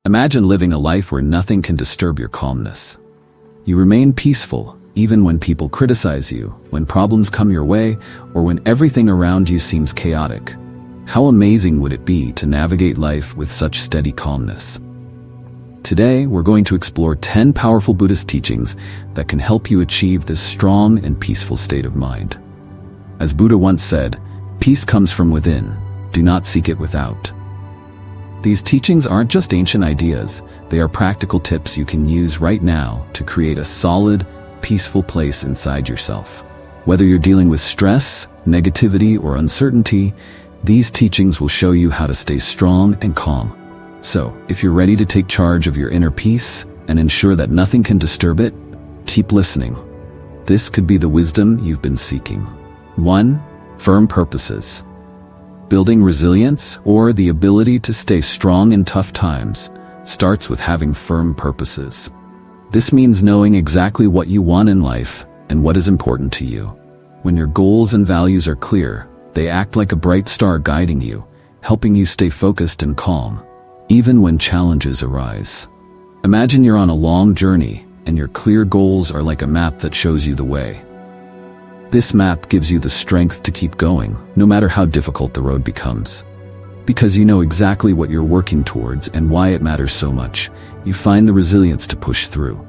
Imagine living a life where nothing can disturb your calmness. You remain peaceful, even when people criticize you, when problems come your way, or when everything around you seems chaotic. How amazing would it be to navigate life with such steady calmness? Today, we're going to explore 10 powerful Buddhist teachings that can help you achieve this strong and peaceful state of mind. As Buddha once said, "Peace comes from within. Do not seek it without." These teachings aren't just ancient ideas, they are practical tips you can use right now to create a solid, peaceful place inside yourself. Whether you're dealing with stress, negativity, or uncertainty, these teachings will show you how to stay strong and calm. So, if you're ready to take charge of your inner peace and ensure that nothing can disturb it, keep listening. This could be the wisdom you've been seeking. 1. Firm purposes. Building resilience, or the ability to stay strong in tough times, starts with having firm purposes. This means knowing exactly what you want in life and what is important to you. When your goals and values are clear, they act like a bright star guiding you, helping you stay focused and calm, even when challenges arise. Imagine you're on a long journey, and your clear goals are like a map that shows you the way. This map gives you the strength to keep going, no matter how difficult the road becomes. Because you know exactly what you're working towards and why it matters so much, you find the resilience to push through.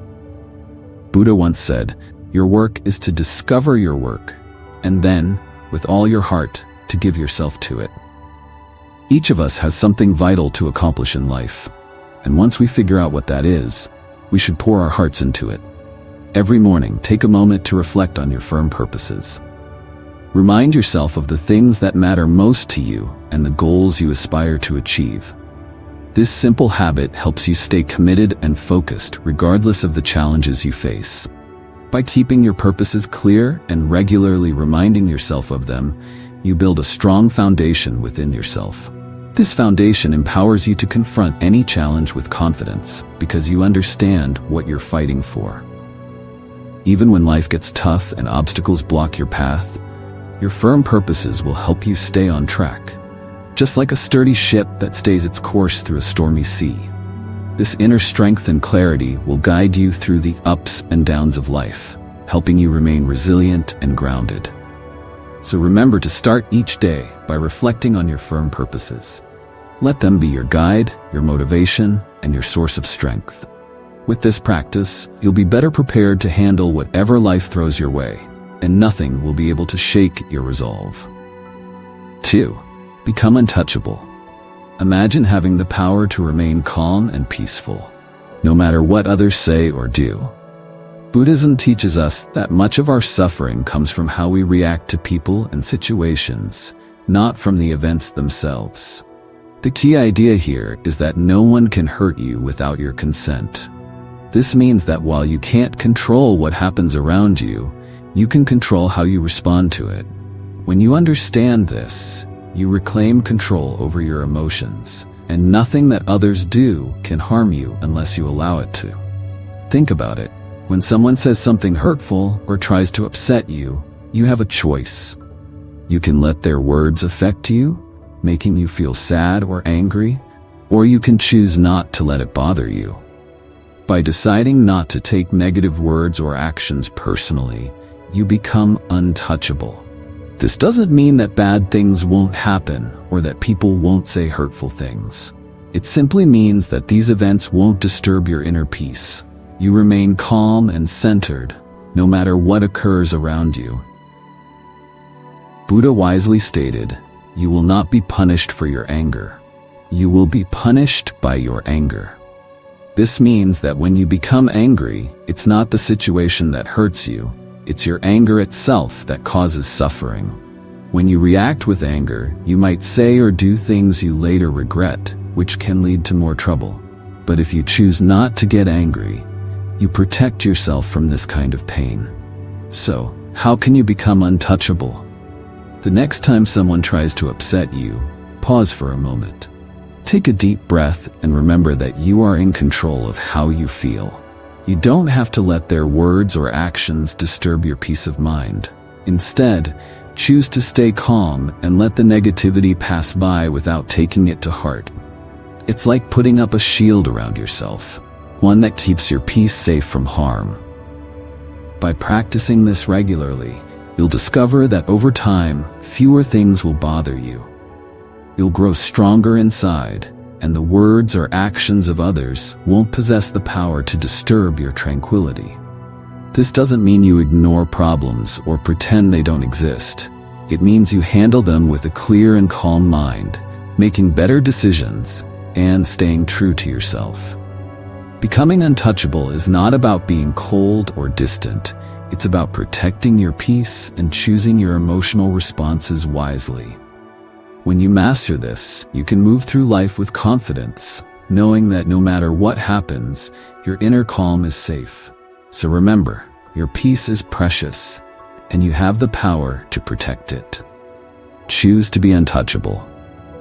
Buddha once said, "Your work is to discover your work, and then, with all your heart, to give yourself to it." Each of us has something vital to accomplish in life, and once we figure out what that is, we should pour our hearts into it. Every morning, take a moment to reflect on your firm purposes. Remind yourself of the things that matter most to you and the goals you aspire to achieve. This simple habit helps you stay committed and focused regardless of the challenges you face. By keeping your purposes clear and regularly reminding yourself of them, you build a strong foundation within yourself. This foundation empowers you to confront any challenge with confidence because you understand what you're fighting for. Even when life gets tough and obstacles block your path, your firm purposes will help you stay on track, just like a sturdy ship that stays its course through a stormy sea. This inner strength and clarity will guide you through the ups and downs of life, helping you remain resilient and grounded. So remember to start each day by reflecting on your firm purposes. Let them be your guide, your motivation, and your source of strength. With this practice, you'll be better prepared to handle whatever life throws your way, and nothing will be able to shake your resolve. 2. Become untouchable. Imagine having the power to remain calm and peaceful, no matter what others say or do. Buddhism teaches us that much of our suffering comes from how we react to people and situations, not from the events themselves. The key idea here is that no one can hurt you without your consent. This means that while you can't control what happens around you, you can control how you respond to it. When you understand this, you reclaim control over your emotions, and nothing that others do can harm you unless you allow it to. Think about it. When someone says something hurtful or tries to upset you, you have a choice. You can let their words affect you, making you feel sad or angry, or you can choose not to let it bother you. By deciding not to take negative words or actions personally, you become untouchable. This doesn't mean that bad things won't happen or that people won't say hurtful things. It simply means that these events won't disturb your inner peace. You remain calm and centered, no matter what occurs around you. Buddha wisely stated, "You will not be punished for your anger. You will be punished by your anger." This means that when you become angry, it's not the situation that hurts you, it's your anger itself that causes suffering. When you react with anger, you might say or do things you later regret, which can lead to more trouble. But if you choose not to get angry, you protect yourself from this kind of pain. So, how can you become untouchable? The next time someone tries to upset you, pause for a moment. Take a deep breath and remember that you are in control of how you feel. You don't have to let their words or actions disturb your peace of mind. Instead, choose to stay calm and let the negativity pass by without taking it to heart. It's like putting up a shield around yourself, one that keeps your peace safe from harm. By practicing this regularly, you'll discover that over time, fewer things will bother you. You'll grow stronger inside, and the words or actions of others won't possess the power to disturb your tranquility. This doesn't mean you ignore problems or pretend they don't exist. It means you handle them with a clear and calm mind, making better decisions and staying true to yourself. Becoming untouchable is not about being cold or distant. It's about protecting your peace and choosing your emotional responses wisely. When you master this, you can move through life with confidence, knowing that no matter what happens, your inner calm is safe. So remember, your peace is precious, and you have the power to protect it. Choose to be untouchable,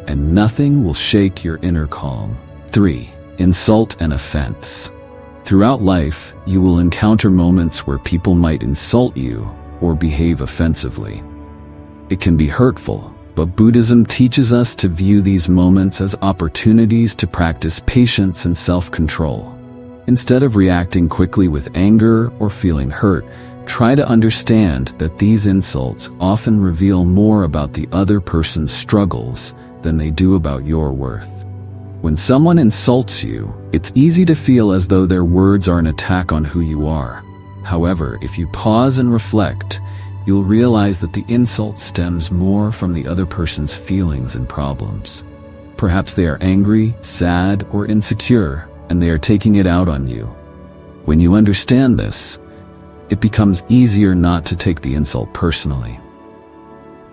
and nothing will shake your inner calm. 3. Insult and offense. Throughout life, you will encounter moments where people might insult you or behave offensively. It can be hurtful, but Buddhism teaches us to view these moments as opportunities to practice patience and self-control. Instead of reacting quickly with anger or feeling hurt, try to understand that these insults often reveal more about the other person's struggles than they do about your worth. When someone insults you, it's easy to feel as though their words are an attack on who you are. However, if you pause and reflect, you'll realize that the insult stems more from the other person's feelings and problems. Perhaps they are angry, sad, or insecure, and they are taking it out on you. When you understand this, it becomes easier not to take the insult personally.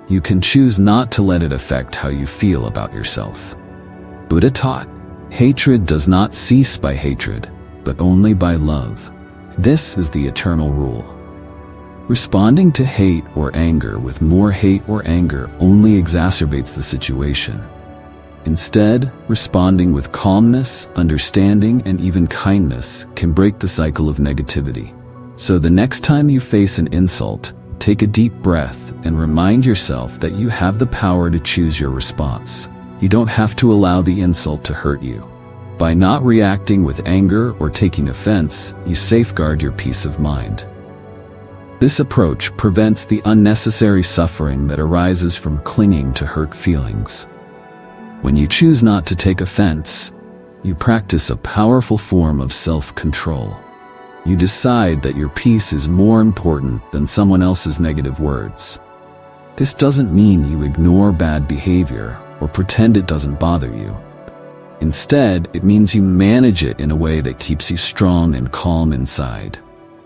You can choose not to let it affect how you feel about yourself. Buddha taught, hatred does not cease by hatred, but only by love. This is the eternal rule. Responding to hate or anger with more hate or anger only exacerbates the situation. Instead, responding with calmness, understanding, and even kindness can break the cycle of negativity. So the next time you face an insult, take a deep breath and remind yourself that you have the power to choose your response. You don't have to allow the insult to hurt you. By not reacting with anger or taking offense, you safeguard your peace of mind. This approach prevents the unnecessary suffering that arises from clinging to hurt feelings. When you choose not to take offense, you practice a powerful form of self-control. You decide that your peace is more important than someone else's negative words. This doesn't mean you ignore bad behavior or pretend it doesn't bother you. Instead, it means you manage it in a way that keeps you strong and calm inside.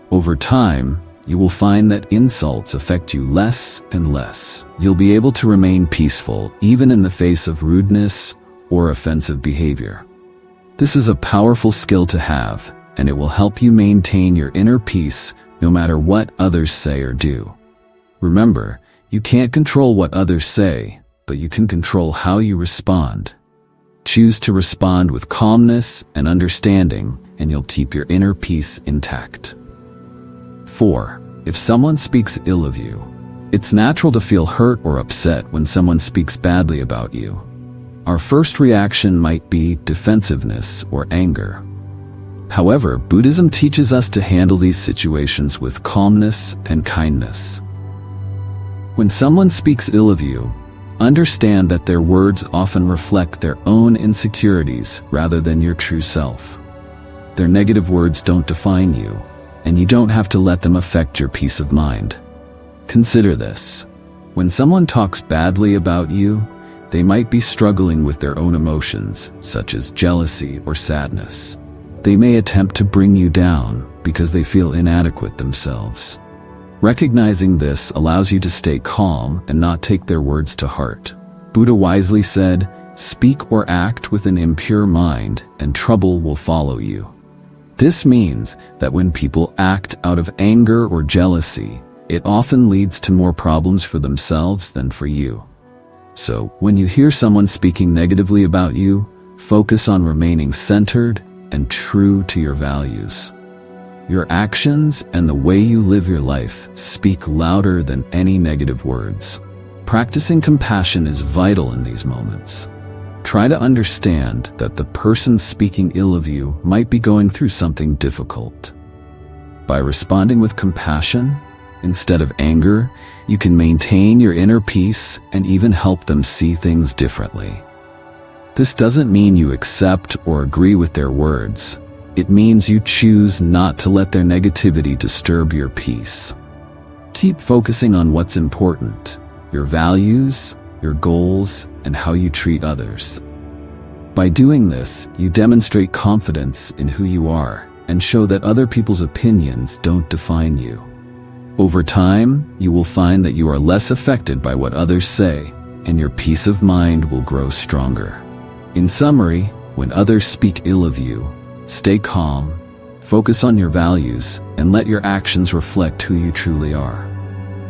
Over time, you will find that insults affect you less and less. You'll be able to remain peaceful even in the face of rudeness or offensive behavior. This is a powerful skill to have, and it will help you maintain your inner peace no matter what others say or do. Remember, you can't control what others say, but you can control how you respond. Choose to respond with calmness and understanding, and you'll keep your inner peace intact. 4. If someone speaks ill of you, it's natural to feel hurt or upset when someone speaks badly about you. Our first reaction might be defensiveness or anger. However, Buddhism teaches us to handle these situations with calmness and kindness. When someone speaks ill of you, understand that their words often reflect their own insecurities rather than your true self. Their negative words don't define you, and you don't have to let them affect your peace of mind. Consider this. When someone talks badly about you, they might be struggling with their own emotions, such as jealousy or sadness. They may attempt to bring you down because they feel inadequate themselves. Recognizing this allows you to stay calm and not take their words to heart. Buddha wisely said, "Speak or act with an impure mind, and trouble will follow you." This means that when people act out of anger or jealousy, it often leads to more problems for themselves than for you. So, when you hear someone speaking negatively about you, focus on remaining centered and true to your values. Your actions and the way you live your life speak louder than any negative words. Practicing compassion is vital in these moments. Try to understand that the person speaking ill of you might be going through something difficult. By responding with compassion instead of anger, you can maintain your inner peace and even help them see things differently. This doesn't mean you accept or agree with their words. It means you choose not to let their negativity disturb your peace. Keep focusing on what's important: your values, your goals, and how you treat others. By doing this, you demonstrate confidence in who you are and show that other people's opinions don't define you. Over time, you will find that you are less affected by what others say, and your peace of mind will grow stronger. In summary, when others speak ill of you, stay calm, focus on your values, and let your actions reflect who you truly are.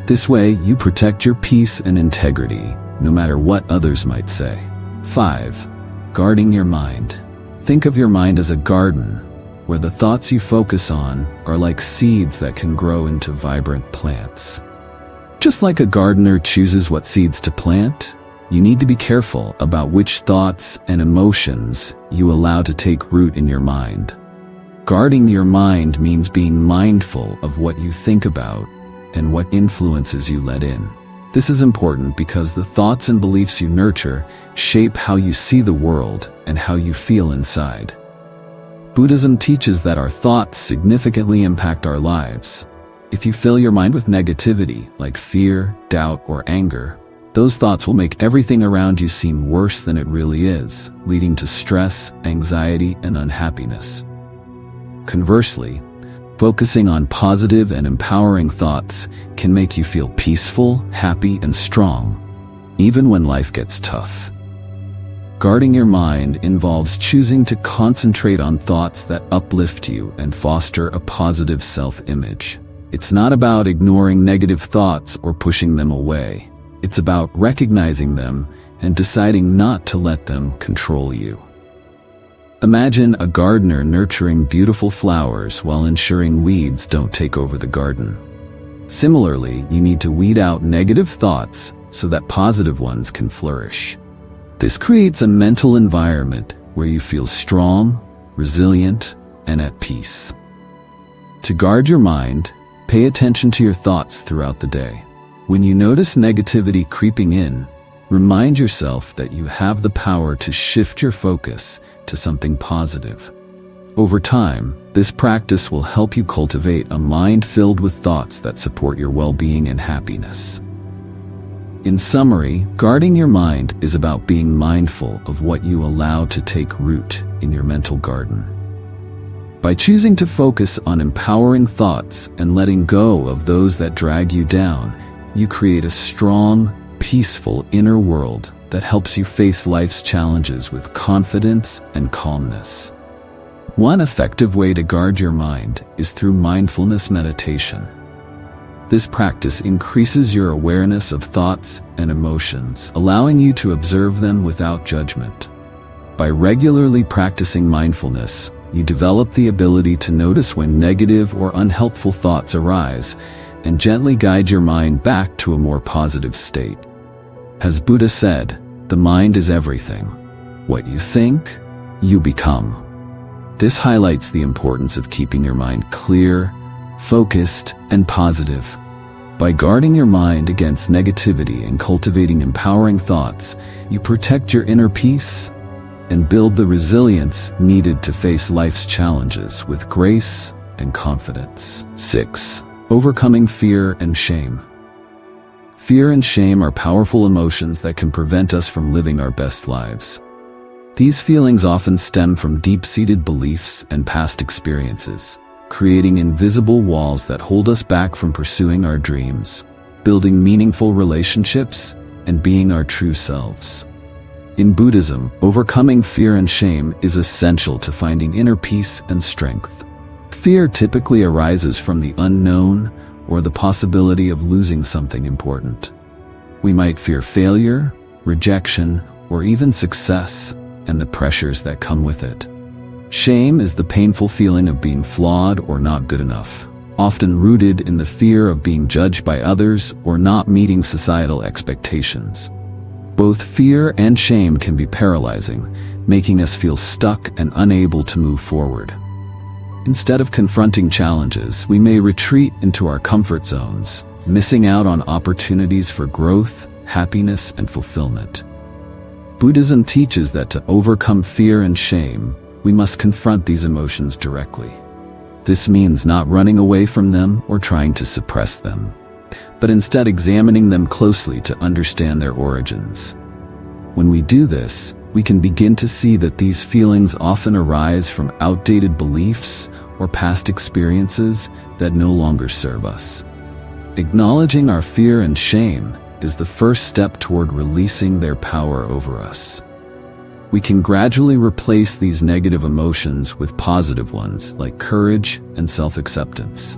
This way, you protect your peace and integrity, no matter what others might say. 5. Guarding your mind. Think of your mind as a garden, where the thoughts you focus on are like seeds that can grow into vibrant plants. Just like a gardener chooses what seeds to plant, you need to be careful about which thoughts and emotions you allow to take root in your mind. Guarding your mind means being mindful of what you think about and what influences you let in. This is important because the thoughts and beliefs you nurture shape how you see the world and how you feel inside. Buddhism teaches that our thoughts significantly impact our lives. If you fill your mind with negativity, like fear, doubt, or anger, those thoughts will make everything around you seem worse than it really is, leading to stress, anxiety, and unhappiness. Conversely, focusing on positive and empowering thoughts can make you feel peaceful, happy, and strong, even when life gets tough. Guarding your mind involves choosing to concentrate on thoughts that uplift you and foster a positive self-image. It's not about ignoring negative thoughts or pushing them away. It's about recognizing them and deciding not to let them control you. Imagine a gardener nurturing beautiful flowers while ensuring weeds don't take over the garden. Similarly, you need to weed out negative thoughts so that positive ones can flourish. This creates a mental environment where you feel strong, resilient, and at peace. To guard your mind, pay attention to your thoughts throughout the day. When you notice negativity creeping in, remind yourself that you have the power to shift your focus to something positive. Over time, this practice will help you cultivate a mind filled with thoughts that support your well-being and happiness. In summary, guarding your mind is about being mindful of what you allow to take root in your mental garden. By choosing to focus on empowering thoughts and letting go of those that drag you down, you create a strong, peaceful inner world that helps you face life's challenges with confidence and calmness. One effective way to guard your mind is through mindfulness meditation. This practice increases your awareness of thoughts and emotions, allowing you to observe them without judgment. By regularly practicing mindfulness, you develop the ability to notice when negative or unhelpful thoughts arise and gently guide your mind back to a more positive state. As Buddha said, the mind is everything. What you think, you become. This highlights the importance of keeping your mind clear, focused, and positive. By guarding your mind against negativity and cultivating empowering thoughts, you protect your inner peace and build the resilience needed to face life's challenges with grace and confidence. 6. Overcoming fear and shame. Fear and shame are powerful emotions that can prevent us from living our best lives. These feelings often stem from deep-seated beliefs and past experiences, creating invisible walls that hold us back from pursuing our dreams, building meaningful relationships, and being our true selves. In Buddhism, overcoming fear and shame is essential to finding inner peace and strength. Fear typically arises from the unknown or the possibility of losing something important. We might fear failure, rejection, or even success, and the pressures that come with it. Shame is the painful feeling of being flawed or not good enough, often rooted in the fear of being judged by others or not meeting societal expectations. Both fear and shame can be paralyzing, making us feel stuck and unable to move forward. Instead of confronting challenges, we may retreat into our comfort zones, missing out on opportunities for growth, happiness, and fulfillment. Buddhism teaches that to overcome fear and shame, we must confront these emotions directly. This means not running away from them or trying to suppress them, but instead examining them closely to understand their origins. When we do this, we can begin to see that these feelings often arise from outdated beliefs or past experiences that no longer serve us. Acknowledging our fear and shame is the first step toward releasing their power over us. We can gradually replace these negative emotions with positive ones like courage and self-acceptance.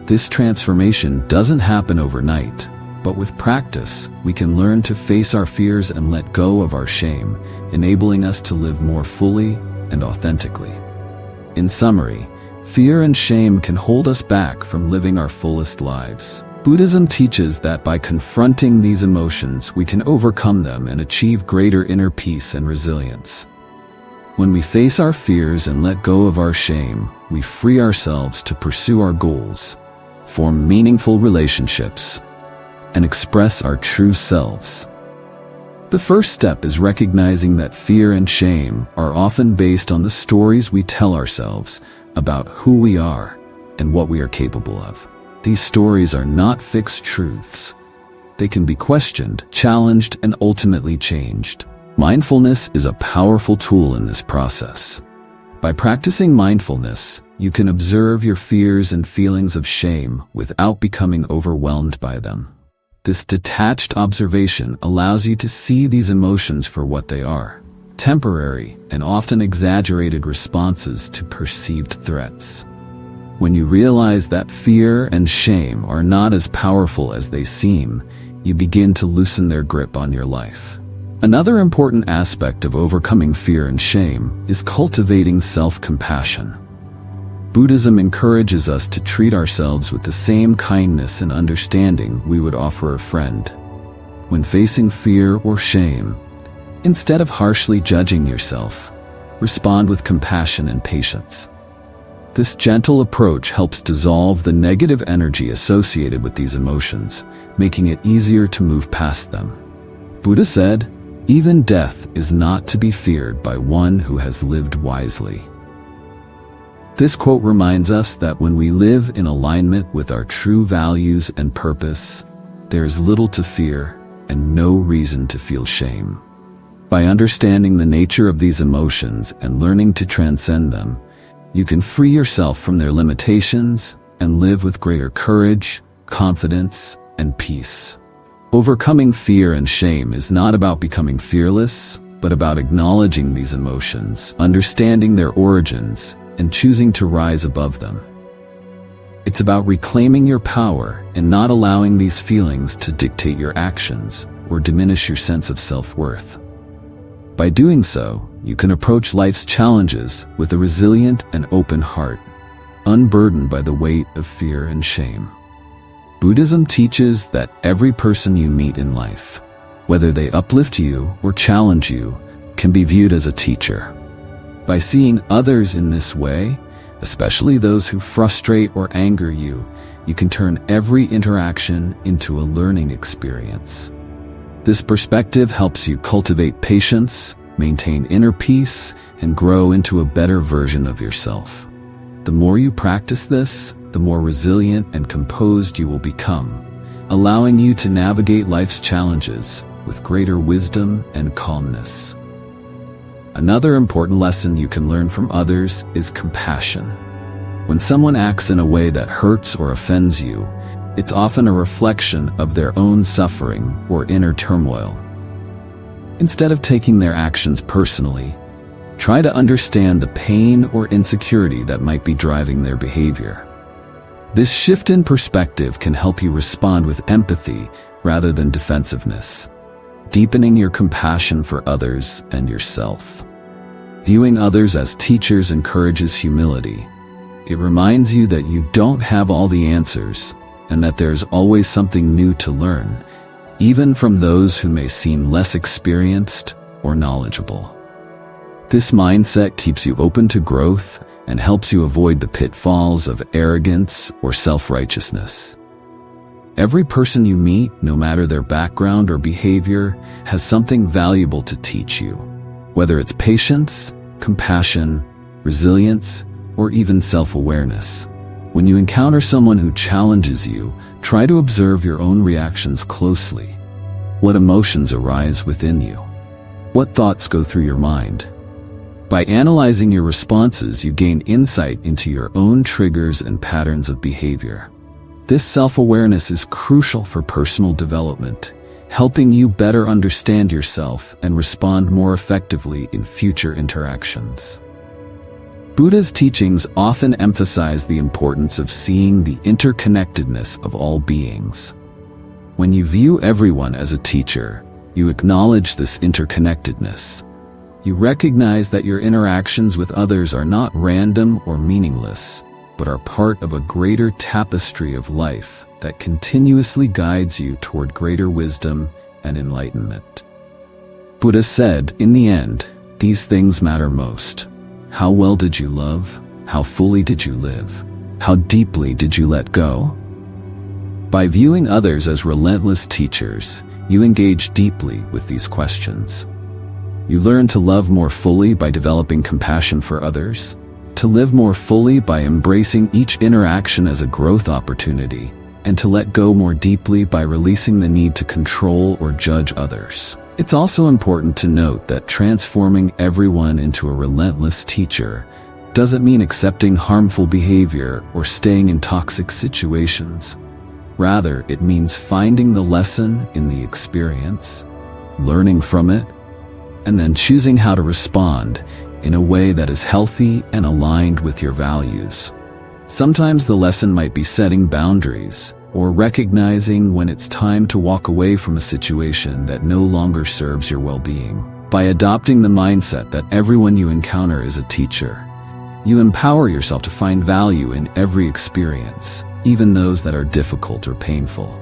This transformation doesn't happen overnight, but with practice, we can learn to face our fears and let go of our shame, enabling us to live more fully and authentically. In summary, fear and shame can hold us back from living our fullest lives. Buddhism teaches that by confronting these emotions, we can overcome them and achieve greater inner peace and resilience. When we face our fears and let go of our shame, we free ourselves to pursue our goals, form meaningful relationships, and express our true selves. The first step is recognizing that fear and shame are often based on the stories we tell ourselves about who we are and what we are capable of. These stories are not fixed truths. They can be questioned, challenged, and ultimately changed. Mindfulness is a powerful tool in this process. By practicing mindfulness, you can observe your fears and feelings of shame without becoming overwhelmed by them. This detached observation allows you to see these emotions for what they are: temporary and often exaggerated responses to perceived threats. When you realize that fear and shame are not as powerful as they seem, you begin to loosen their grip on your life. Another important aspect of overcoming fear and shame is cultivating self-compassion. Buddhism encourages us to treat ourselves with the same kindness and understanding we would offer a friend. When facing fear or shame, instead of harshly judging yourself, respond with compassion and patience. This gentle approach helps dissolve the negative energy associated with these emotions, making it easier to move past them. Buddha said, "Even death is not to be feared by one who has lived wisely." This quote reminds us that when we live in alignment with our true values and purpose, there is little to fear and no reason to feel shame. By understanding the nature of these emotions and learning to transcend them, you can free yourself from their limitations and live with greater courage, confidence, and peace. Overcoming fear and shame is not about becoming fearless, but about acknowledging these emotions, understanding their origins, and choosing to rise above them. It's about reclaiming your power and not allowing these feelings to dictate your actions or diminish your sense of self-worth. By doing so, you can approach life's challenges with a resilient and open heart, unburdened by the weight of fear and shame. Buddhism teaches that every person you meet in life, whether they uplift you or challenge you, can be viewed as a teacher. By seeing others in this way, especially those who frustrate or anger you, you can turn every interaction into a learning experience. This perspective helps you cultivate patience, maintain inner peace, and grow into a better version of yourself. The more you practice this, the more resilient and composed you will become, allowing you to navigate life's challenges with greater wisdom and calmness. Another important lesson you can learn from others is compassion. When someone acts in a way that hurts or offends you, it's often a reflection of their own suffering or inner turmoil. Instead of taking their actions personally, try to understand the pain or insecurity that might be driving their behavior. This shift in perspective can help you respond with empathy rather than defensiveness, deepening your compassion for others and yourself. Viewing others as teachers encourages humility. It reminds you that you don't have all the answers and that there's always something new to learn, even from those who may seem less experienced or knowledgeable. This mindset keeps you open to growth and helps you avoid the pitfalls of arrogance or self-righteousness. Every person you meet, no matter their background or behavior, has something valuable to teach you, whether it's patience, compassion, resilience, or even self-awareness. When you encounter someone who challenges you, try to observe your own reactions closely. What emotions arise within you? What thoughts go through your mind? By analyzing your responses, you gain insight into your own triggers and patterns of behavior. This self-awareness is crucial for personal development, helping you better understand yourself and respond more effectively in future interactions. Buddha's teachings often emphasize the importance of seeing the interconnectedness of all beings. When you view everyone as a teacher, you acknowledge this interconnectedness. You recognize that your interactions with others are not random or meaningless, but are part of a greater tapestry of life that continuously guides you toward greater wisdom and enlightenment. Buddha said, in the end, these things matter most. How well did you love? How fully did you live? How deeply did you let go? By viewing others as relentless teachers, you engage deeply with these questions. You learn to love more fully by developing compassion for others, to live more fully by embracing each interaction as a growth opportunity, and to let go more deeply by releasing the need to control or judge others. It's also important to note that transforming everyone into a relentless teacher doesn't mean accepting harmful behavior or staying in toxic situations. Rather, it means finding the lesson in the experience, learning from it, and then choosing how to respond in a way that is healthy and aligned with your values. Sometimes the lesson might be setting boundaries or recognizing when it's time to walk away from a situation that no longer serves your well-being. By adopting the mindset that everyone you encounter is a teacher, you empower yourself to find value in every experience, even those that are difficult or painful.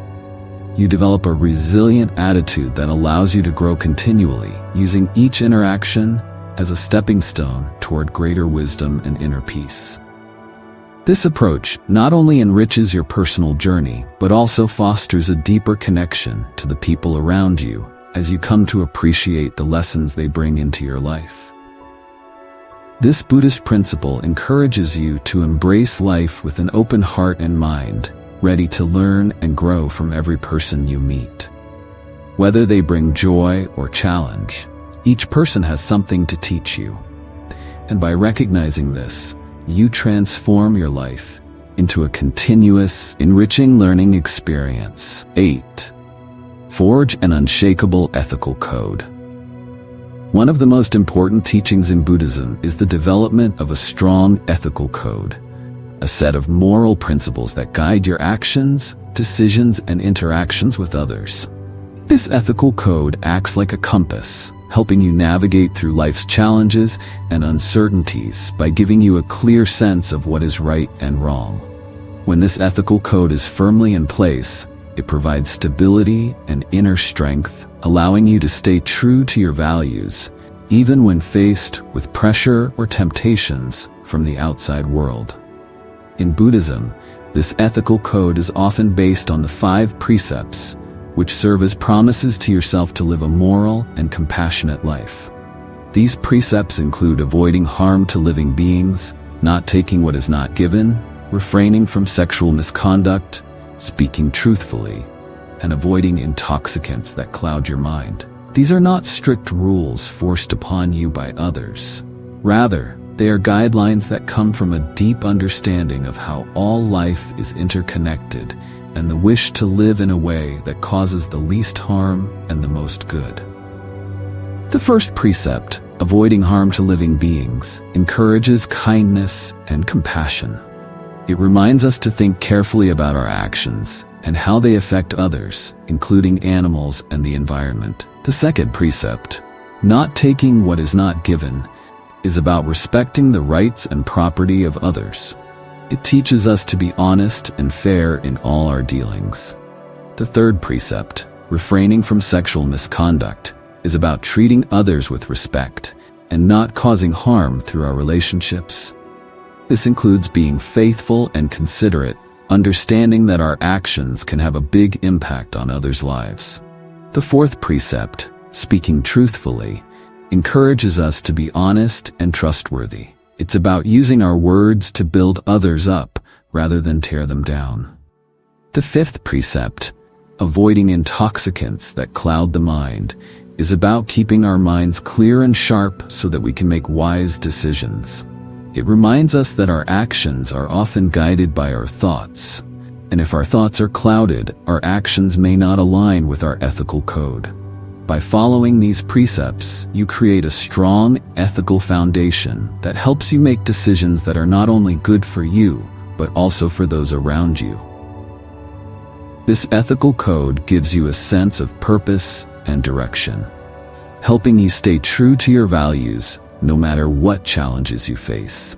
You develop a resilient attitude that allows you to grow continually, using each interaction as a stepping stone toward greater wisdom and inner peace. This approach not only enriches your personal journey, but also fosters a deeper connection to the people around you as you come to appreciate the lessons they bring into your life. This Buddhist principle encourages you to embrace life with an open heart and mind, ready to learn and grow from every person you meet. Whether they bring joy or challenge, each person has something to teach you. And by recognizing this, you transform your life into a continuous, enriching learning experience. 8. Forge an unshakable ethical code. One of the most important teachings in Buddhism is the development of a strong ethical code, a set of moral principles that guide your actions, decisions, and interactions with others. This ethical code acts like a compass, helping you navigate through life's challenges and uncertainties by giving you a clear sense of what is right and wrong. When this ethical code is firmly in place, it provides stability and inner strength, allowing you to stay true to your values, even when faced with pressure or temptations from the outside world. In Buddhism, this ethical code is often based on the 5 precepts, which serve as promises to yourself to live a moral and compassionate life. These precepts include avoiding harm to living beings, not taking what is not given, refraining from sexual misconduct, speaking truthfully, and avoiding intoxicants that cloud your mind. These are not strict rules forced upon you by others. Rather, they are guidelines that come from a deep understanding of how all life is interconnected and the wish to live in a way that causes the least harm and the most good. The first precept, avoiding harm to living beings, encourages kindness and compassion. It reminds us to think carefully about our actions and how they affect others, including animals and the environment. The second precept, not taking what is not given, is about respecting the rights and property of others. It teaches us to be honest and fair in all our dealings. The third precept, refraining from sexual misconduct is about treating others with respect and not causing harm through our relationships. This includes being faithful and considerate, understanding that our actions can have a big impact on others' lives. The fourth precept, speaking truthfully, encourages us to be honest and trustworthy. It's about using our words to build others up rather than tear them down. The fifth precept, avoiding intoxicants that cloud the mind, is about keeping our minds clear and sharp so that we can make wise decisions. It reminds us that our actions are often guided by our thoughts, and if our thoughts are clouded, our actions may not align with our ethical code. By following these precepts, you create a strong ethical foundation that helps you make decisions that are not only good for you, but also for those around you. This ethical code gives you a sense of purpose and direction, helping you stay true to your values no matter what challenges you face.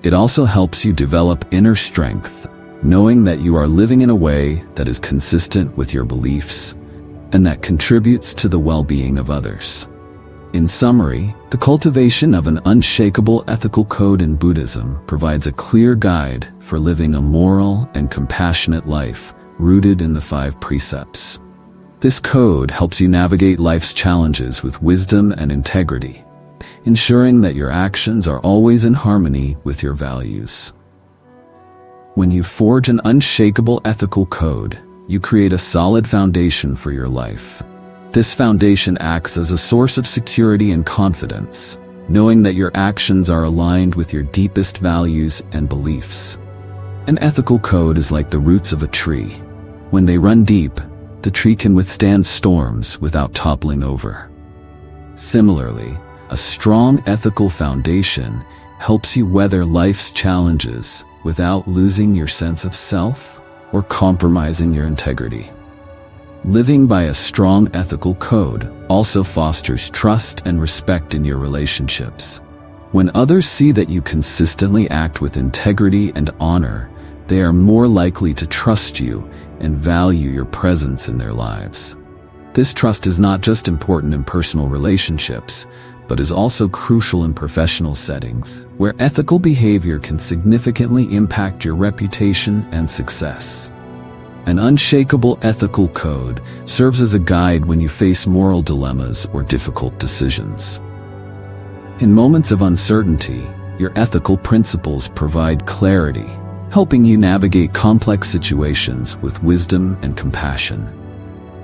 It also helps you develop inner strength, knowing that you are living in a way that is consistent with your beliefs and that contributes to the well-being of others. In summary, the cultivation of an unshakable ethical code in Buddhism provides a clear guide for living a moral and compassionate life rooted in the 5 precepts. This code helps you navigate life's challenges with wisdom and integrity, ensuring that your actions are always in harmony with your values. When you forge an unshakable ethical code, you create a solid foundation for your life. This foundation acts as a source of security and confidence, knowing that your actions are aligned with your deepest values and beliefs. An ethical code is like the roots of a tree. When they run deep, the tree can withstand storms without toppling over. Similarly, a strong ethical foundation helps you weather life's challenges without losing your sense of self or compromising your integrity. Living by a strong ethical code also fosters trust and respect in your relationships. When others see that you consistently act with integrity and honor, they are more likely to trust you and value your presence in their lives. This trust is not just important in personal relationships, but is also crucial in professional settings, where ethical behavior can significantly impact your reputation and success. An unshakable ethical code serves as a guide when you face moral dilemmas or difficult decisions. In moments of uncertainty, your ethical principles provide clarity, helping you navigate complex situations with wisdom and compassion.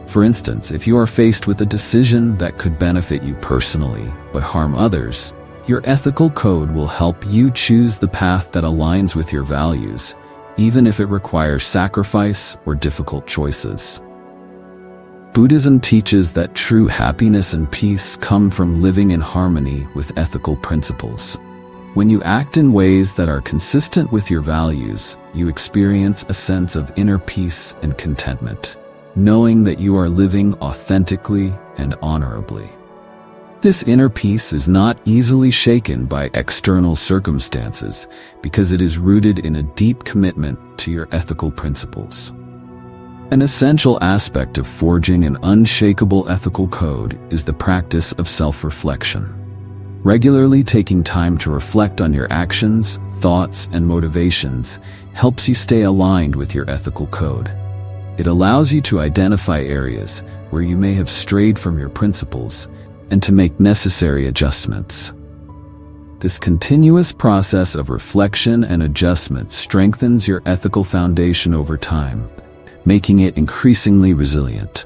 For instance, if you are faced with a decision that could benefit you personally but harm others, your ethical code will help you choose the path that aligns with your values, even if it requires sacrifice or difficult choices. Buddhism teaches that true happiness and peace come from living in harmony with ethical principles. When you act in ways that are consistent with your values, you experience a sense of inner peace and contentment, knowing that you are living authentically and honorably. This inner peace is not easily shaken by external circumstances because it is rooted in a deep commitment to your ethical principles. An essential aspect of forging an unshakable ethical code is the practice of self-reflection. Regularly taking time to reflect on your actions, thoughts, and motivations helps you stay aligned with your ethical code. It allows you to identify areas where you may have strayed from your principles and to make necessary adjustments. This continuous process of reflection and adjustment strengthens your ethical foundation over time, making it increasingly resilient.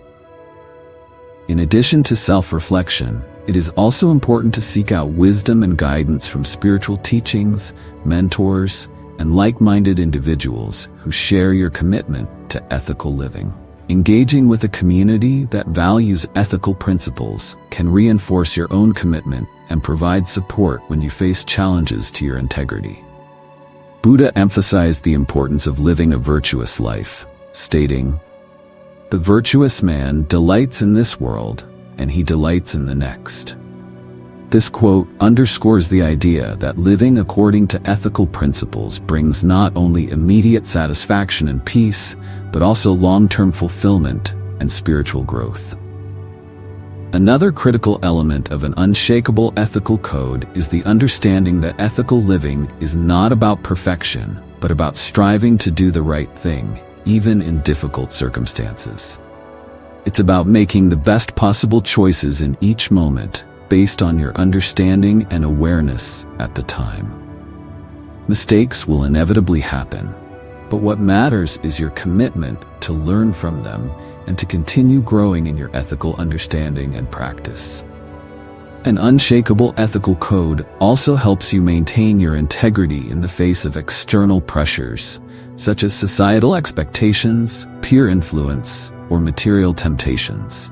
In addition to self-reflection, it is also important to seek out wisdom and guidance from spiritual teachings, mentors, and like-minded individuals who share your commitment to ethical living. Engaging with a community that values ethical principles can reinforce your own commitment and provide support when you face challenges to your integrity. Buddha emphasized the importance of living a virtuous life, stating, "The virtuous man delights in this world, and he delights in the next." This quote underscores the idea that living according to ethical principles brings not only immediate satisfaction and peace, but also long-term fulfillment and spiritual growth. Another critical element of an unshakable ethical code is the understanding that ethical living is not about perfection, but about striving to do the right thing, even in difficult circumstances. It's about making the best possible choices in each moment, based on your understanding and awareness at the time. Mistakes will inevitably happen, but what matters is your commitment to learn from them and to continue growing in your ethical understanding and practice. An unshakable ethical code also helps you maintain your integrity in the face of external pressures, such as societal expectations, peer influence, or material temptations.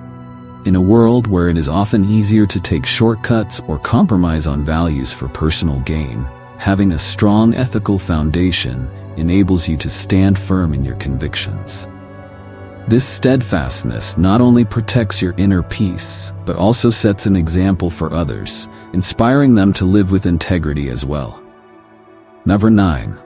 In a world where it is often easier to take shortcuts or compromise on values for personal gain, having a strong ethical foundation enables you to stand firm in your convictions. This steadfastness not only protects your inner peace, but also sets an example for others, inspiring them to live with integrity as well. Number 9.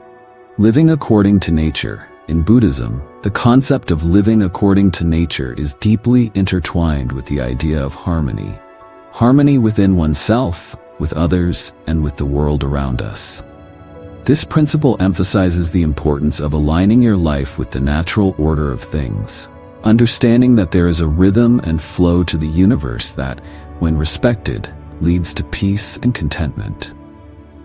Living according to nature. In Buddhism, the concept of living according to nature is deeply intertwined with the idea of harmony. Harmony within oneself, with others, and with the world around us. This principle emphasizes the importance of aligning your life with the natural order of things, understanding that there is a rhythm and flow to the universe that, when respected, leads to peace and contentment.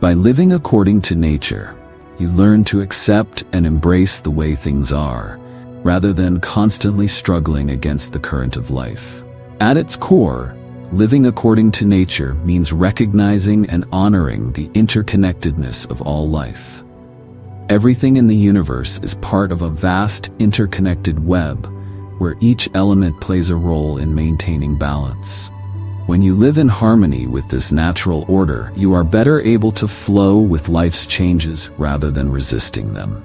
By living according to nature, you learn to accept and embrace the way things are, rather than constantly struggling against the current of life. At its core, living according to nature means recognizing and honoring the interconnectedness of all life. Everything in the universe is part of a vast interconnected web, where each element plays a role in maintaining balance. When you live in harmony with this natural order, you are better able to flow with life's changes rather than resisting them.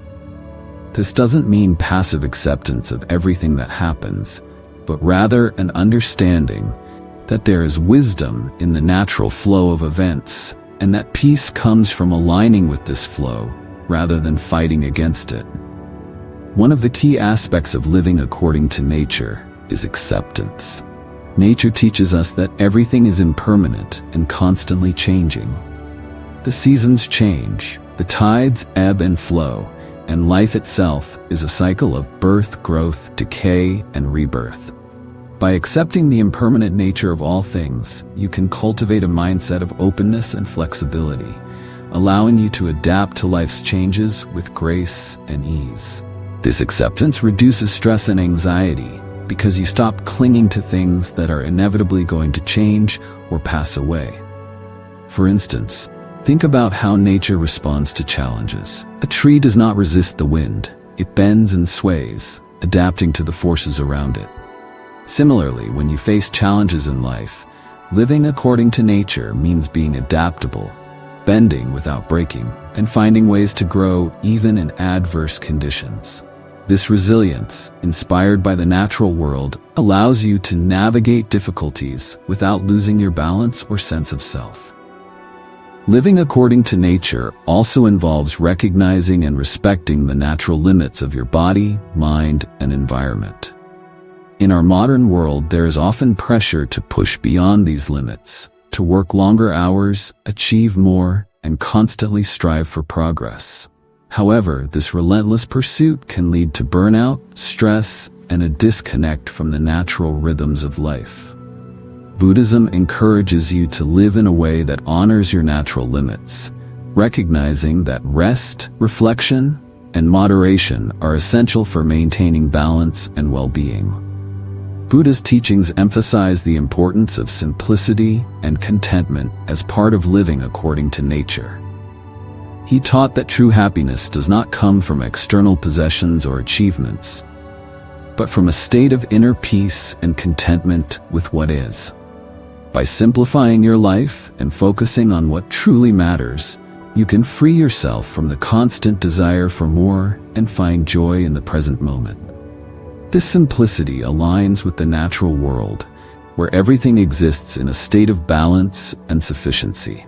This doesn't mean passive acceptance of everything that happens, but rather an understanding that there is wisdom in the natural flow of events, and that peace comes from aligning with this flow rather than fighting against it. One of the key aspects of living according to nature is acceptance. Nature teaches us that everything is impermanent and constantly changing. The seasons change, the tides ebb and flow, and life itself is a cycle of birth, growth, decay, and rebirth. By accepting the impermanent nature of all things, you can cultivate a mindset of openness and flexibility, allowing you to adapt to life's changes with grace and ease. This acceptance reduces stress and anxiety because you stop clinging to things that are inevitably going to change or pass away. For instance, think about how nature responds to challenges. A tree does not resist the wind. It bends and sways, adapting to the forces around it. Similarly, when you face challenges in life, living according to nature means being adaptable, bending without breaking, and finding ways to grow even in adverse conditions. This resilience, inspired by the natural world, allows you to navigate difficulties without losing your balance or sense of self. Living according to nature also involves recognizing and respecting the natural limits of your body, mind, and environment. In our modern world, there is often pressure to push beyond these limits, to work longer hours, achieve more, and constantly strive for progress. However, this relentless pursuit can lead to burnout, stress, and a disconnect from the natural rhythms of life. Buddhism encourages you to live in a way that honors your natural limits, recognizing that rest, reflection, and moderation are essential for maintaining balance and well-being. Buddha's teachings emphasize the importance of simplicity and contentment as part of living according to nature. He taught that true happiness does not come from external possessions or achievements, but from a state of inner peace and contentment with what is. By simplifying your life and focusing on what truly matters, you can free yourself from the constant desire for more and find joy in the present moment. This simplicity aligns with the natural world, where everything exists in a state of balance and sufficiency.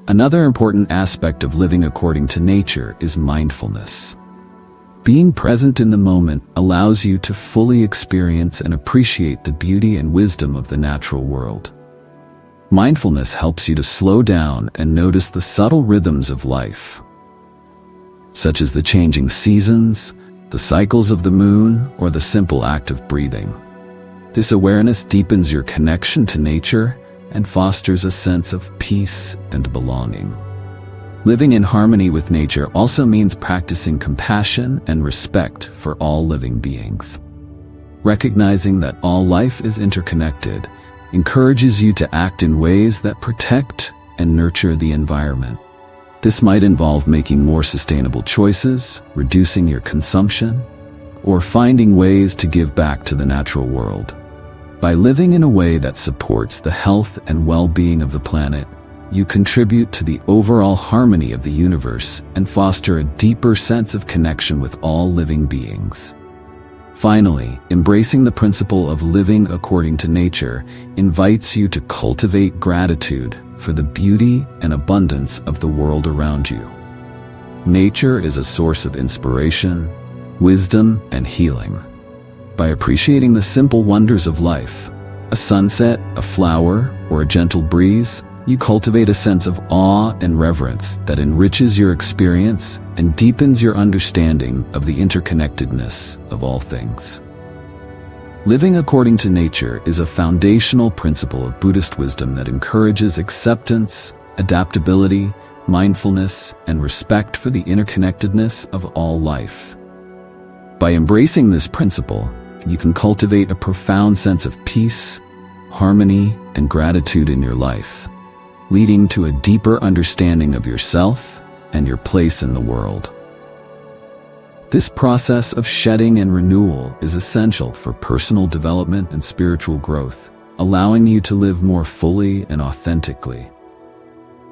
Another important aspect of living according to nature is mindfulness. Being present in the moment allows you to fully experience and appreciate the beauty and wisdom of the natural world. Mindfulness helps you to slow down and notice the subtle rhythms of life, such as the changing seasons, the cycles of the moon, or the simple act of breathing. This awareness deepens your connection to nature and fosters a sense of peace and belonging. Living in harmony with nature also means practicing compassion and respect for all living beings. Recognizing that all life is interconnected encourages you to act in ways that protect and nurture the environment. This might involve making more sustainable choices, reducing your consumption, or finding ways to give back to the natural world. By living in a way that supports the health and well-being of the planet, you contribute to the overall harmony of the universe and foster a deeper sense of connection with all living beings. Finally, embracing the principle of living according to nature invites you to cultivate gratitude for the beauty and abundance of the world around you. Nature is a source of inspiration, wisdom, and healing. By appreciating the simple wonders of life, a sunset, a flower, or a gentle breeze, you cultivate a sense of awe and reverence that enriches your experience and deepens your understanding of the interconnectedness of all things. Living according to nature is a foundational principle of Buddhist wisdom that encourages acceptance, adaptability, mindfulness, and respect for the interconnectedness of all life. By embracing this principle, you can cultivate a profound sense of peace, harmony, and gratitude in your life, leading to a deeper understanding of yourself and your place in the world. This process of shedding and renewal is essential for personal development and spiritual growth, allowing you to live more fully and authentically.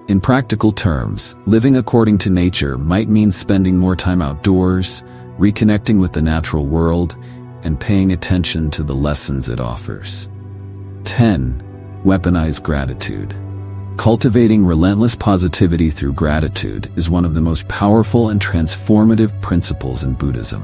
In practical terms, living according to nature might mean spending more time outdoors, reconnecting with the natural world, and paying attention to the lessons it offers. 10. Weaponize gratitude. Cultivating relentless positivity through gratitude is one of the most powerful and transformative principles in Buddhism.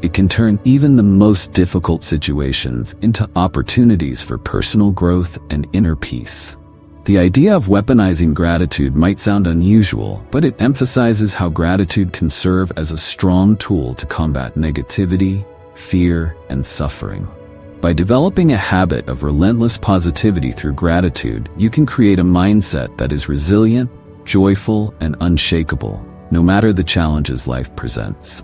It can turn even the most difficult situations into opportunities for personal growth and inner peace. The idea of weaponizing gratitude might sound unusual, but it emphasizes how gratitude can serve as a strong tool to combat negativity, fear, and suffering. By developing a habit of relentless positivity through gratitude, you can create a mindset that is resilient, joyful, and unshakable, no matter the challenges life presents.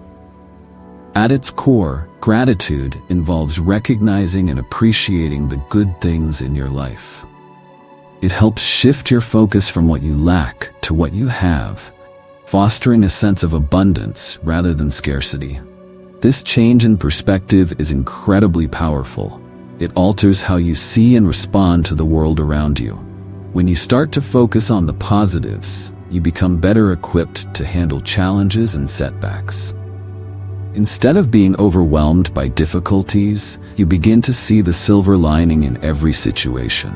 At its core, gratitude involves recognizing and appreciating the good things in your life. It helps shift your focus from what you lack to what you have, fostering a sense of abundance rather than scarcity. This change in perspective is incredibly powerful. It alters how you see and respond to the world around you. When you start to focus on the positives, you become better equipped to handle challenges and setbacks. Instead of being overwhelmed by difficulties, you begin to see the silver lining in every situation,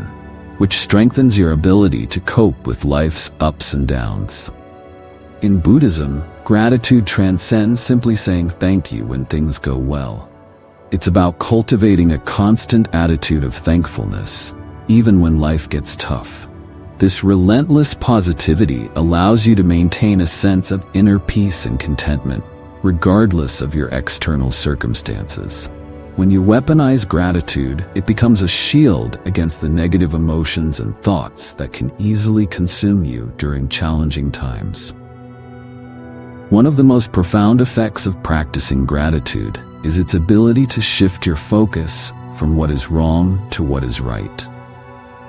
which strengthens your ability to cope with life's ups and downs. In Buddhism, gratitude transcends simply saying thank you when things go well. It's about cultivating a constant attitude of thankfulness, even when life gets tough. This relentless positivity allows you to maintain a sense of inner peace and contentment, regardless of your external circumstances. When you weaponize gratitude, it becomes a shield against the negative emotions and thoughts that can easily consume you during challenging times. One of the most profound effects of practicing gratitude is its ability to shift your focus from what is wrong to what is right.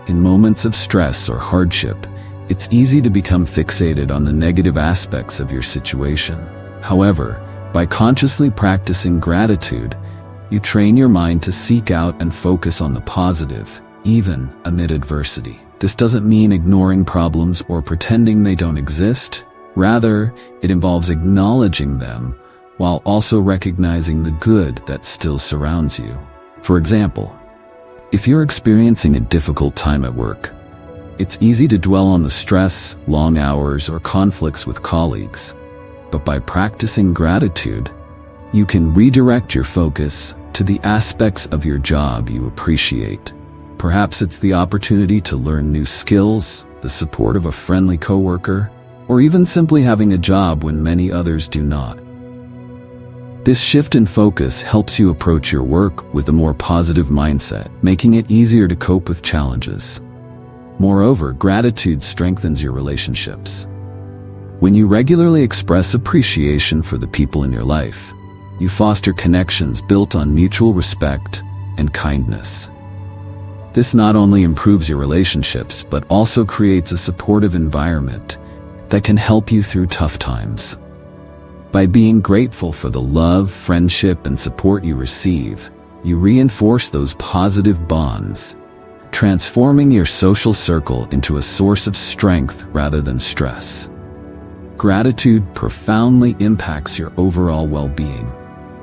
In moments of stress or hardship, it's easy to become fixated on the negative aspects of your situation. However, by consciously practicing gratitude, you train your mind to seek out and focus on the positive, even amid adversity. This doesn't mean ignoring problems or pretending they don't exist. Rather, it involves acknowledging them while also recognizing the good that still surrounds you. For example, if you're experiencing a difficult time at work, it's easy to dwell on the stress, long hours, or conflicts with colleagues. But by practicing gratitude, you can redirect your focus to the aspects of your job you appreciate. Perhaps it's the opportunity to learn new skills, the support of a friendly coworker, or even simply having a job when many others do not. This shift in focus helps you approach your work with a more positive mindset, making it easier to cope with challenges. Moreover, gratitude strengthens your relationships. When you regularly express appreciation for the people in your life, you foster connections built on mutual respect and kindness. This not only improves your relationships, but also creates a supportive environment that can help you through tough times. By being grateful for the love, friendship, and support you receive, you reinforce those positive bonds, transforming your social circle into a source of strength rather than stress. Gratitude profoundly impacts your overall well-being.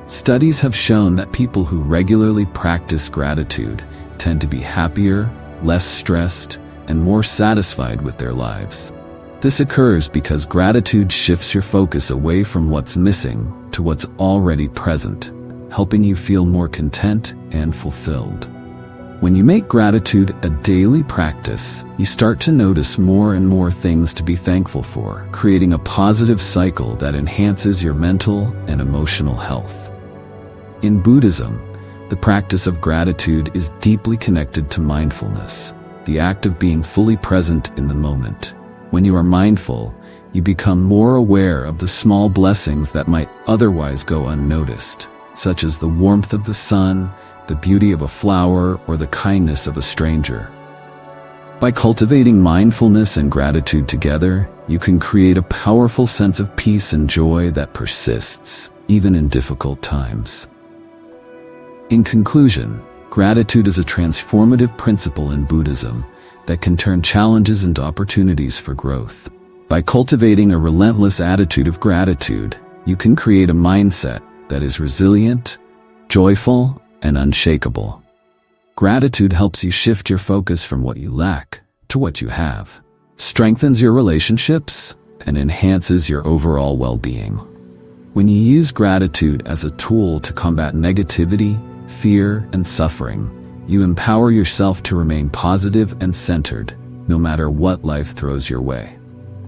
Studies have shown that people who regularly practice gratitude tend to be happier, less stressed, and more satisfied with their lives. This occurs because gratitude shifts your focus away from what's missing to what's already present, helping you feel more content and fulfilled. When you make gratitude a daily practice, you start to notice more and more things to be thankful for, creating a positive cycle that enhances your mental and emotional health. In Buddhism, the practice of gratitude is deeply connected to mindfulness, the act of being fully present in the moment. When you are mindful, you become more aware of the small blessings that might otherwise go unnoticed, such as the warmth of the sun, the beauty of a flower, or the kindness of a stranger. By cultivating mindfulness and gratitude together, you can create a powerful sense of peace and joy that persists, even in difficult times. In conclusion, gratitude is a transformative principle in Buddhism that can turn challenges into opportunities for growth. By cultivating a relentless attitude of gratitude, you can create a mindset that is resilient, joyful, and unshakable. Gratitude helps you shift your focus from what you lack to what you have, strengthens your relationships, and enhances your overall well-being. When you use gratitude as a tool to combat negativity, fear, and suffering, you empower yourself to remain positive and centered, no matter what life throws your way.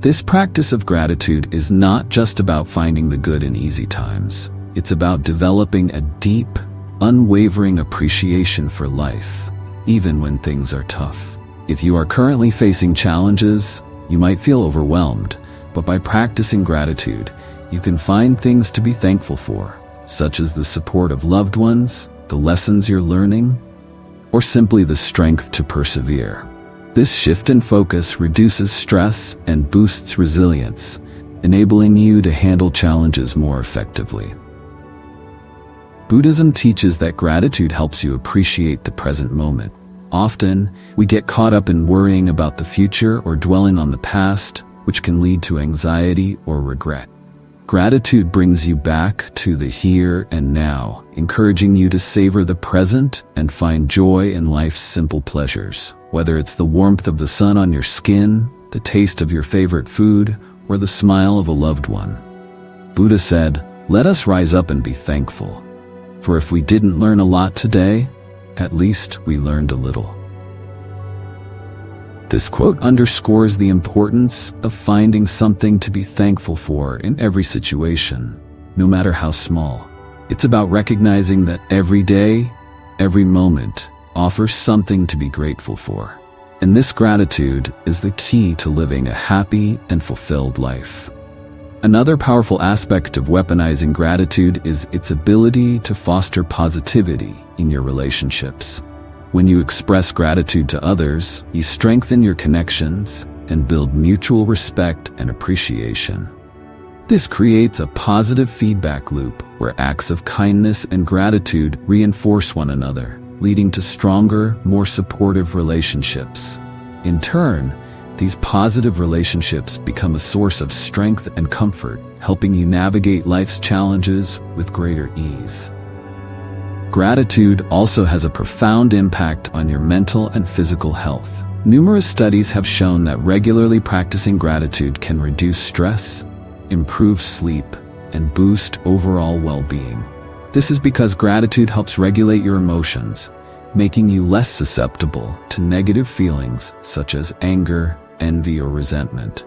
This practice of gratitude is not just about finding the good in easy times. It's about developing a deep, unwavering appreciation for life, even when things are tough. If you are currently facing challenges, you might feel overwhelmed, but by practicing gratitude, you can find things to be thankful for, such as the support of loved ones, the lessons you're learning, or simply the strength to persevere. This shift in focus reduces stress and boosts resilience, enabling you to handle challenges more effectively. Buddhism teaches that gratitude helps you appreciate the present moment. Often, we get caught up in worrying about the future or dwelling on the past, which can lead to anxiety or regret. Gratitude brings you back to the here and now, encouraging you to savor the present and find joy in life's simple pleasures. Whether it's the warmth of the sun on your skin, the taste of your favorite food, or the smile of a loved one. Buddha said, "Let us rise up and be thankful. For if we didn't learn a lot today, at least we learned a little." This quote underscores the importance of finding something to be thankful for in every situation, no matter how small. It's about recognizing that every day, every moment, offers something to be grateful for. And this gratitude is the key to living a happy and fulfilled life. Another powerful aspect of weaponizing gratitude is its ability to foster positivity in your relationships. When you express gratitude to others, you strengthen your connections and build mutual respect and appreciation. This creates a positive feedback loop where acts of kindness and gratitude reinforce one another, leading to stronger, more supportive relationships. In turn, these positive relationships become a source of strength and comfort, helping you navigate life's challenges with greater ease. Gratitude also has a profound impact on your mental and physical health. Numerous studies have shown that regularly practicing gratitude can reduce stress, improve sleep, and boost overall well-being. This is because gratitude helps regulate your emotions, making you less susceptible to negative feelings such as anger, envy, or resentment.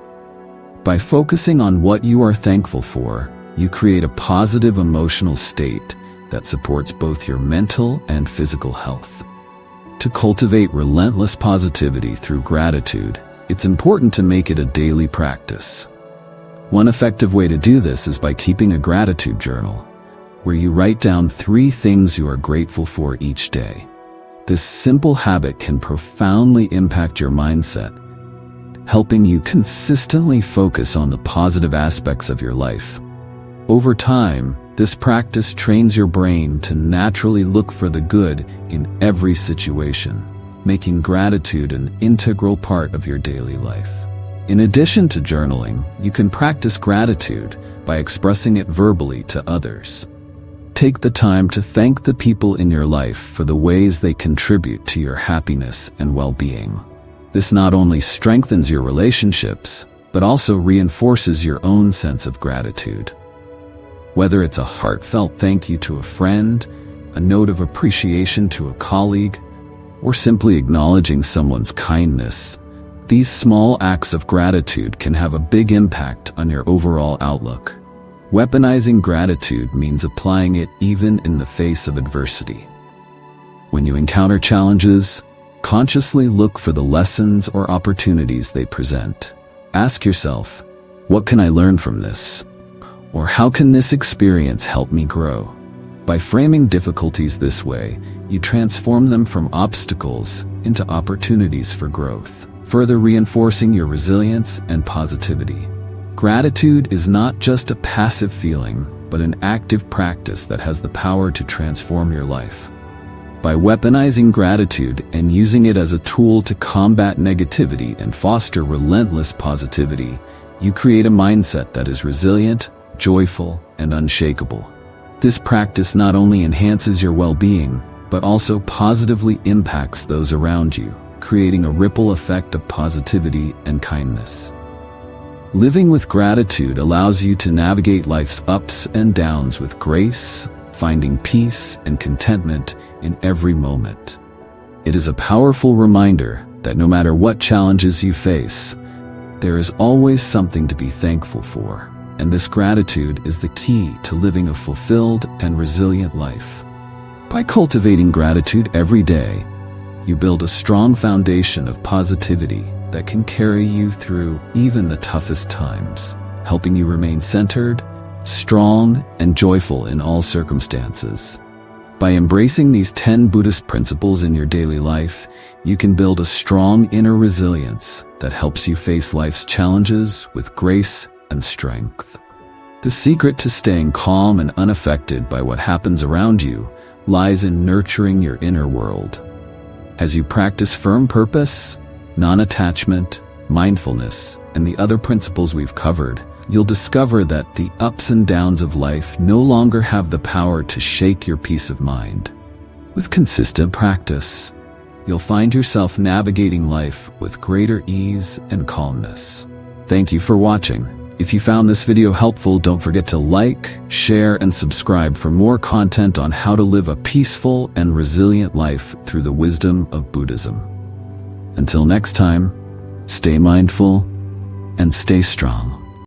By focusing on what you are thankful for, you create a positive emotional state that supports both your mental and physical health. To cultivate relentless positivity through gratitude, it's important to make it a daily practice. One effective way to do this is by keeping a gratitude journal, where you write down 3 things you are grateful for each day. This simple habit can profoundly impact your mindset, helping you consistently focus on the positive aspects of your life. Over time, this practice trains your brain to naturally look for the good in every situation, making gratitude an integral part of your daily life. In addition to journaling, you can practice gratitude by expressing it verbally to others. Take the time to thank the people in your life for the ways they contribute to your happiness and well-being. This not only strengthens your relationships, but also reinforces your own sense of gratitude. Whether it's a heartfelt thank you to a friend, a note of appreciation to a colleague, or simply acknowledging someone's kindness, these small acts of gratitude can have a big impact on your overall outlook. Weaponizing gratitude means applying it even in the face of adversity. When you encounter challenges, consciously look for the lessons or opportunities they present. Ask yourself, what can I learn from this? Or how can this experience help me grow? By framing difficulties this way, you transform them from obstacles into opportunities for growth, further reinforcing your resilience and positivity. Gratitude is not just a passive feeling, but an active practice that has the power to transform your life. By weaponizing gratitude and using it as a tool to combat negativity and foster relentless positivity, you create a mindset that is resilient, joyful, and unshakable. This practice not only enhances your well-being, but also positively impacts those around you, creating a ripple effect of positivity and kindness. Living with gratitude allows you to navigate life's ups and downs with grace, finding peace and contentment in every moment. It is a powerful reminder that no matter what challenges you face, there is always something to be thankful for, and this gratitude is the key to living a fulfilled and resilient life. By cultivating gratitude every day, you build a strong foundation of positivity that can carry you through even the toughest times, helping you remain centered, strong, and joyful in all circumstances. By embracing these 10 Buddhist principles in your daily life, you can build a strong inner resilience that helps you face life's challenges with grace and strength. The secret to staying calm and unaffected by what happens around you lies in nurturing your inner world. As you practice firm purpose, non-attachment, mindfulness, and the other principles we've covered, you'll discover that the ups and downs of life no longer have the power to shake your peace of mind. With consistent practice, you'll find yourself navigating life with greater ease and calmness. Thank you for watching. If you found this video helpful, don't forget to like, share, and subscribe for more content on how to live a peaceful and resilient life through the wisdom of Buddhism. Until next time, stay mindful and stay strong.